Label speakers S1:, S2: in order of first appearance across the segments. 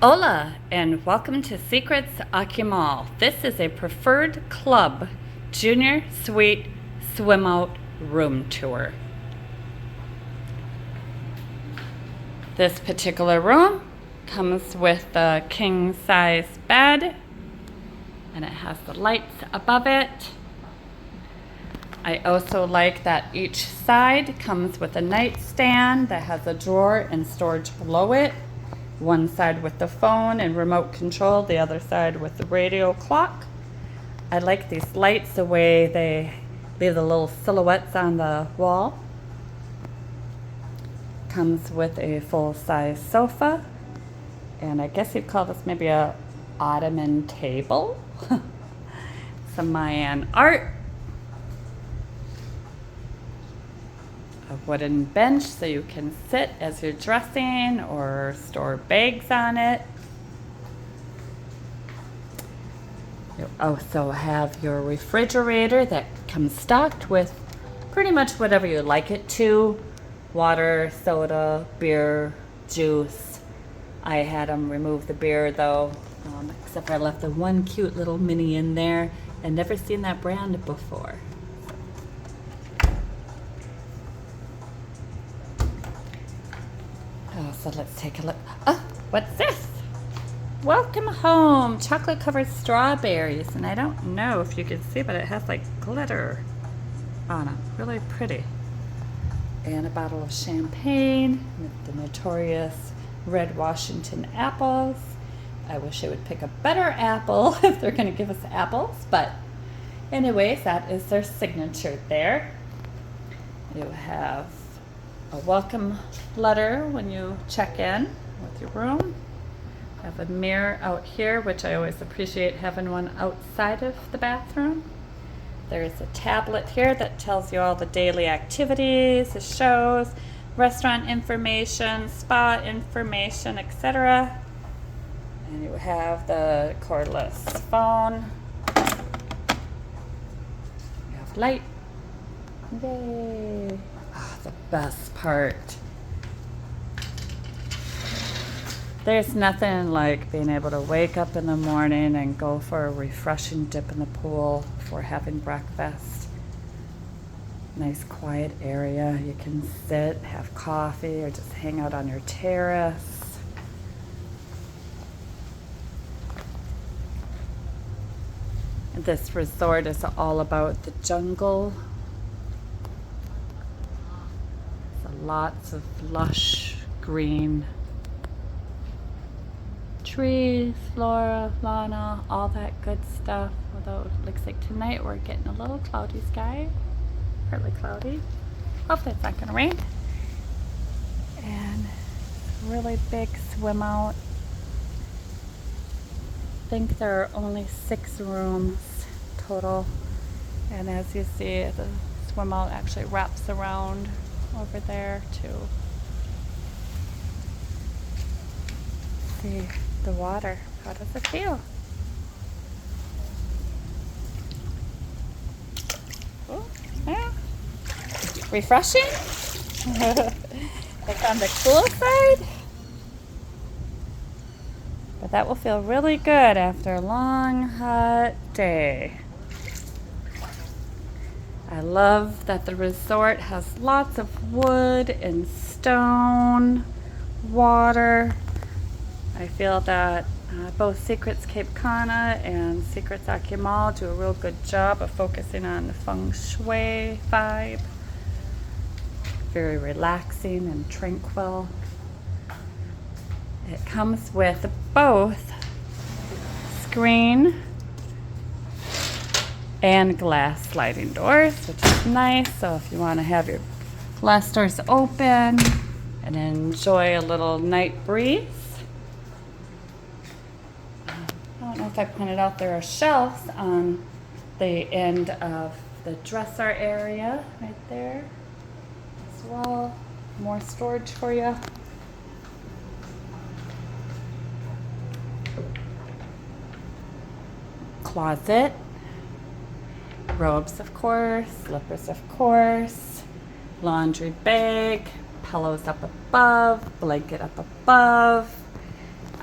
S1: Hola, and welcome to Secrets Akumal. This is a preferred club junior suite swim out room tour. This particular room comes with a king size bed, and it has the lights above it. I also like that each side comes with a nightstand that has a drawer and storage below it. One side with the phone and remote control, the other side with the radio clock. I like these lights, the way they leave the little silhouettes on the wall. Comes with a full-size sofa, and I guess you'd call this maybe a ottoman table. Some Mayan art. A wooden bench so you can sit as you're dressing or store bags on it. You also have your refrigerator that comes stocked with pretty much whatever you like it to. Water, soda, beer, juice. I had them remove the beer though, except I left the one cute little mini in there and never seen that brand before. So let's take a look. Oh, what's this? Welcome home. Chocolate covered strawberries. And I don't know if you can see, but it has like glitter on it. Really pretty. And a bottle of champagne with the notorious red Washington apples. I wish I would pick a better apple if they're going to give us apples. But anyways, that is their signature there. You have a welcome letter when you check in with your room. I have a mirror out here, which I always appreciate having one outside of the bathroom. There's a tablet here that tells you all the daily activities, the shows, restaurant information, spa information, etc. And you have the cordless phone. You have light. Yay! The best part. There's nothing like being able to wake up in the morning and go for a refreshing dip in the pool before having breakfast. Nice quiet area. You can sit, have coffee, or just hang out on your terrace. This resort is all about the jungle. Lots of lush green trees, flora, fauna, all that good stuff. Although it looks like tonight we're getting a little cloudy sky, partly cloudy. Hopefully it's not going to rain. And really big swim out. I think there are only 6 rooms total. And as you see, the swim out actually wraps around over there to see the water. How does it feel? Oh, yeah. Refreshing? Like on the cool side? But that will feel really good after a long, hot day. I love that the resort has lots of wood and stone, water. I feel that both Secrets Cape Cana and Secrets Akumal do a real good job of focusing on the feng shui vibe. Very relaxing and tranquil. It comes with both screen and glass sliding doors, which is nice. So if you want to have your glass doors open and enjoy a little night breeze. I don't know if I pointed out, there are shelves on the end of the dresser area right there as well. More storage for you. Closet. Robes, of course, slippers, of course, laundry bag, pillows up above, blanket up above,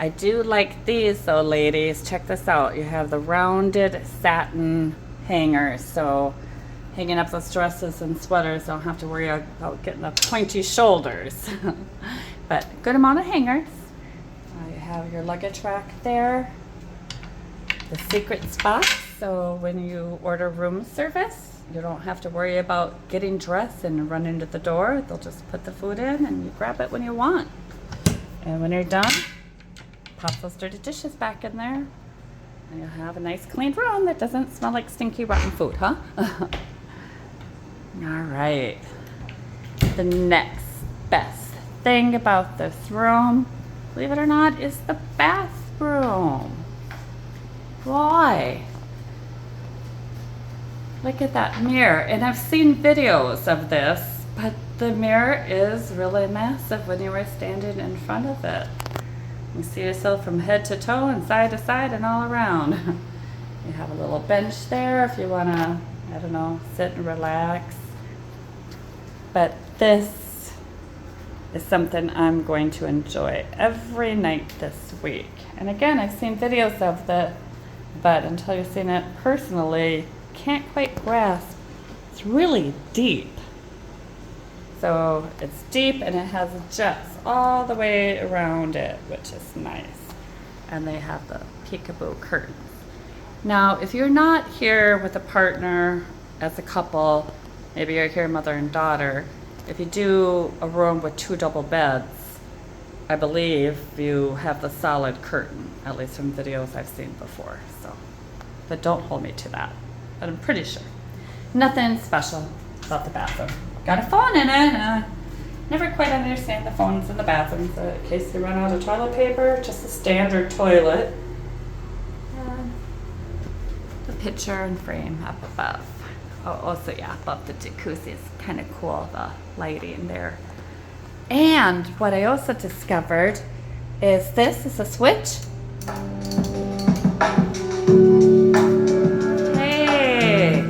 S1: I do like these though, ladies. Check this out. You have the rounded satin hangers, so hanging up those dresses and sweaters, don't have to worry about getting the pointy shoulders. But good amount of hangers. You have your luggage rack there. The secret spot, so when you order room service, you don't have to worry about getting dressed and run into the door. They'll just put the food in and you grab it when you want. And when you're done, pop those dirty dishes back in there. And you'll have a nice clean room that doesn't smell like stinky rotten food, huh? All right. The next best thing about this room, believe it or not, is the bathroom. Why? Look at that mirror. And I've seen videos of this, but the mirror is really massive when you were standing in front of it. You see yourself from head to toe and side to side and all around. You have a little bench there if you want to, I don't know, sit and relax. But this is something I'm going to enjoy every night this week. And again, I've seen videos of it, but until you've seen it personally, can't quite grasp. It's really deep. So it's deep and it has jets all the way around it, which is nice. And they have the peekaboo curtains. Now, if you're not here with a partner as a couple, maybe you're here mother and daughter, if you do a room with 2 double beds, I believe you have the solid curtain, at least from videos I've seen before. So, but don't hold me to that. But I'm pretty sure. Nothing special about the bathroom. Got a phone in it. Never quite understand the phones in the bathroom, so in case you run out of toilet paper, just a standard toilet. The picture and frame up above. Oh, also, yeah, above the jacuzzi is kind of cool, the lighting there. And what I also discovered is this is a switch. Hey!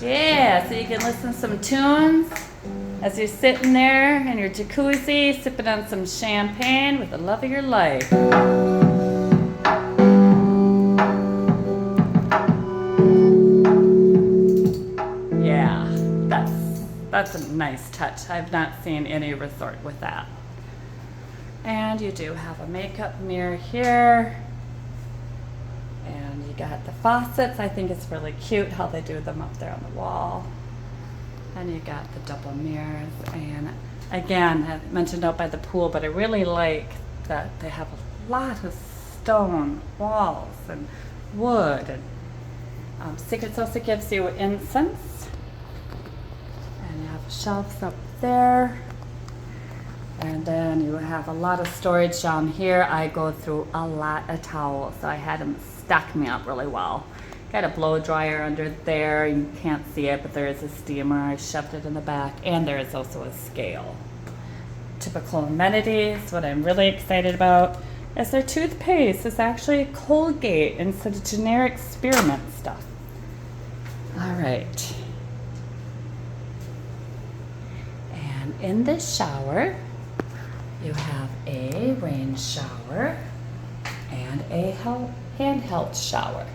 S1: Yeah, so you can listen to some tunes as you're sitting there in your jacuzzi, sipping on some champagne with the love of your life. Yeah, that's a nice touch. I've not seen any resort with that. And you do have a makeup mirror here. And you got the faucets. I think it's really cute how they do them up there on the wall. And you got the double mirrors. And again, I mentioned out by the pool, but I really like that they have a lot of stone walls and wood. And Secrets also gives you incense. And you have shelves up there. And then you have a lot of storage down here. I go through a lot of towels, so I had them stack me up really well. Got a blow dryer under there. You can't see it, but there is a steamer. I shoved it in the back, and there is also a scale. Typical amenities. What I'm really excited about is their toothpaste. It's actually Colgate instead of generic spearmint stuff. All right. And in this shower, you have a rain shower and a handheld shower.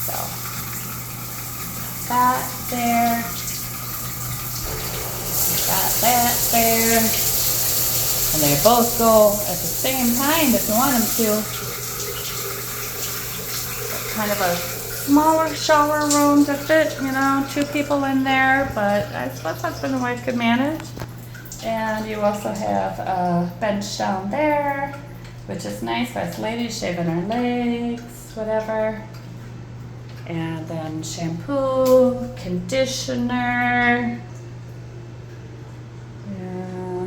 S1: So, that there, got that there, and they both go at the same time if you want them to. Kind of a smaller shower room to fit, 2 people in there, but I suppose husband and wife could manage. And you also have a bench down there, which is nice for us ladies shaving our legs, whatever. And then shampoo, conditioner. Yeah,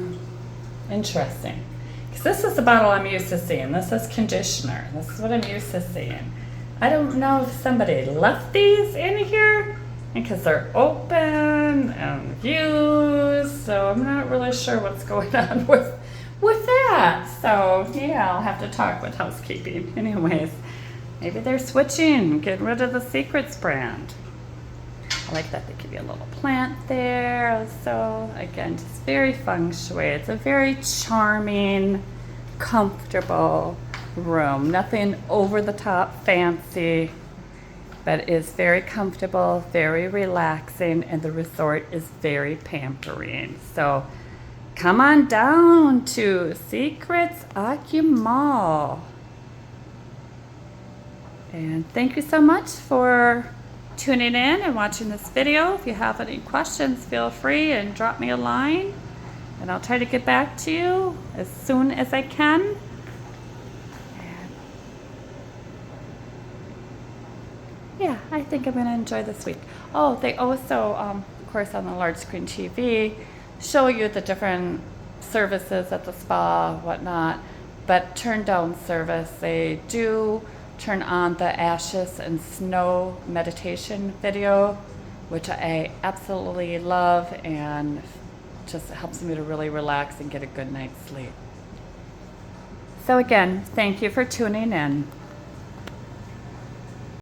S1: interesting. Because this is the bottle I'm used to seeing. This is conditioner. This is what I'm used to seeing. I don't know if somebody left these in here because they're open and used, so I'm not really sure what's going on with that. So yeah, I'll have to talk with housekeeping. Anyways, maybe they're switching, getting rid of the Secrets brand. I like that they give you a little plant there. So again, just very feng shui. It's a very charming, comfortable room. Nothing over the top fancy, but is very comfortable, very relaxing, and the resort is very pampering. So come on down to Secrets Akumal. And thank you so much for tuning in and watching this video. If you have any questions, feel free and drop me a line, and I'll try to get back to you as soon as I can. And yeah, I think I'm going to enjoy this week. Oh, they also, of course, on the large screen TV, show you the different services at the spa, whatnot, but turn down service. They do turn on the ashes and snow meditation video, which I absolutely love, and just helps me to really relax and get a good night's sleep. So again, thank you for tuning in.